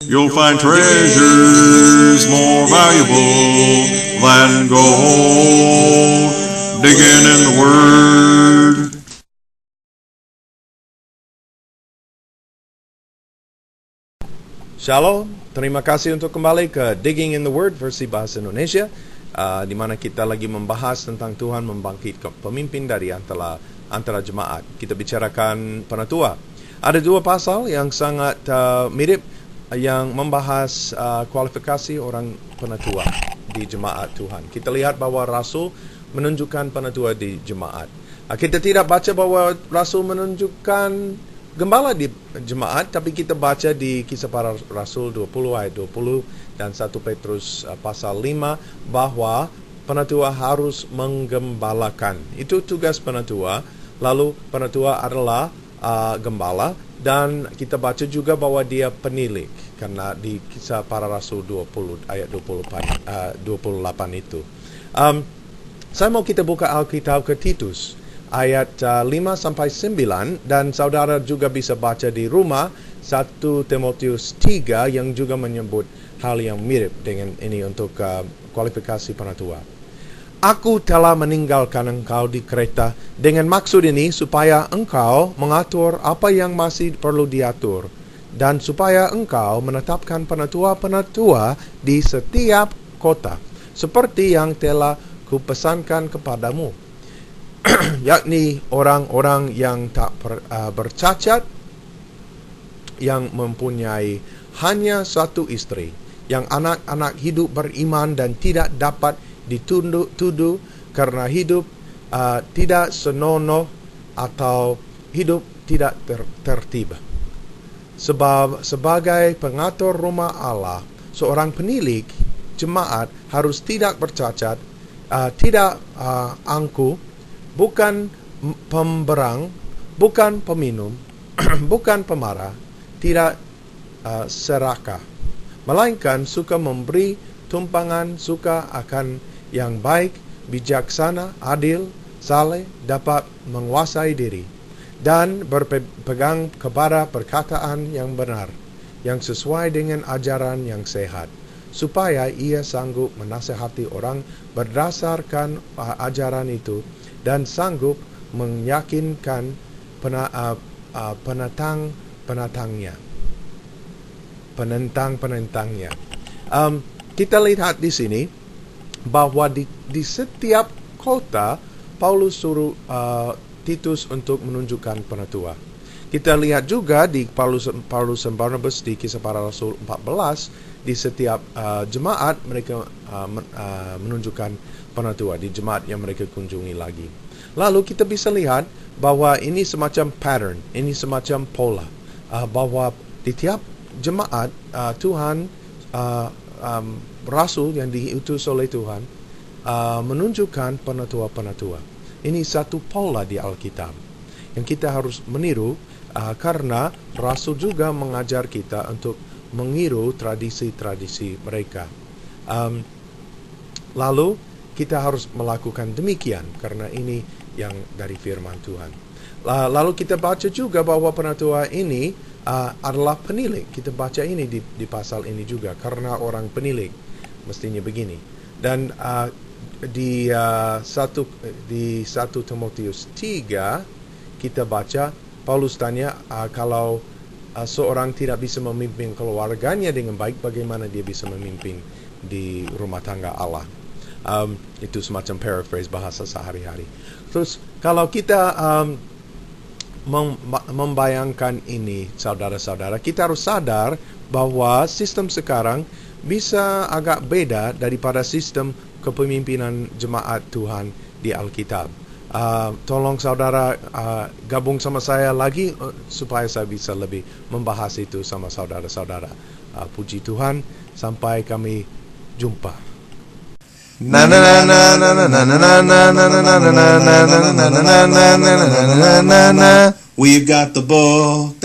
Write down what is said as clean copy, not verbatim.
You'll find treasures more valuable than gold, digging in the Word. Shalom, terima kasih untuk kembali ke Digging in the Word versi Bahasa Indonesia, di mana kita lagi membahas tentang Tuhan membangkitkan pemimpin dari antara jemaat. Kita bicarakan penatua. Ada dua pasal yang sangat mirip yang membahas kualifikasi orang penatua di jemaat Tuhan. Kita lihat bahwa Rasul menunjukkan penatua di jemaat. Kita tidak baca bahwa Rasul menunjukkan gembala di jemaat, tapi kita baca di Kisah Para Rasul 20 ayat 20 dan 1 Petrus pasal 5 bahwa penatua harus menggembalakan. Itu tugas penatua. Lalu penatua adalah gembala, dan kita baca juga bahwa dia penilik, karena di Kisah Para Rasul 20 ayat 28 itu. Saya mau kita buka Alkitab ke Titus ayat 5-9, dan saudara juga bisa baca di rumah 1 Timotius 3 yang juga menyebut hal yang mirip dengan ini untuk kualifikasi penatua. Aku telah meninggalkan engkau di Kreta dengan maksud ini supaya engkau mengatur apa yang masih perlu diatur, dan supaya engkau menetapkan penatua-penatua di setiap kota, seperti yang telah kupesankan kepadamu, yakni orang-orang yang tak bercacat, yang mempunyai hanya satu istri, yang anak-anak hidup beriman dan tidak dapat dituduh karena hidup tidak senonoh atau hidup tidak tertib. Sebab sebagai pengatur rumah Allah, seorang penilik jemaat harus tidak bercacat, tidak angkuh, bukan pemberang, bukan peminum, bukan pemarah, tidak serakah, melainkan suka memberi tumpangan, suka akan yang baik, bijaksana, adil, saleh, dapat menguasai diri, dan berpegang kepada perkataan yang benar, yang sesuai dengan ajaran yang sehat, supaya ia sanggup menasihati orang berdasarkan ajaran itu, dan sanggup meyakinkan penentang-penentangnya. Kita lihat di sini bahwa di setiap kota Paulus suruh Titus untuk menunjukkan penatua. Kita lihat juga di Paulus dan Barnabas di Kisah Para Rasul 14, di setiap jemaat mereka menunjukkan penatua di jemaat yang mereka kunjungi lagi. Lalu kita bisa lihat bahwa ini semacam pattern, ini semacam pola, bahwa di tiap jemaat Tuhan Rasul yang diutus oleh Tuhan menunjukkan penatua-penatua. Ini satu pola di Alkitab yang kita harus meniru, karena Rasul juga mengajar kita untuk meniru tradisi-tradisi mereka. Lalu kita harus melakukan demikian karena ini yang dari firman Tuhan. Lalu kita baca juga bahwa penatua ini adalah penilik. Kita baca ini di pasal ini juga, karena orang penilik mestinya begini. Dan di 1 Timotius 3 kita baca Paulus tanya, kalau seorang tidak bisa memimpin keluarganya dengan baik, bagaimana dia bisa memimpin di rumah tangga Allah. Itu semacam paraphrase bahasa sehari-hari. Terus kalau kita membayangkan ini, saudara-saudara, kita harus sadar bahwa sistem sekarang bisa agak beda daripada sistem kepemimpinan jemaat Tuhan di Alkitab. Tolong saudara gabung sama saya lagi supaya saya bisa lebih membahas itu sama saudara-saudara. Puji Tuhan, sampai kami jumpa. Na na na na na na na na na na na na na na na na. We've got the ball.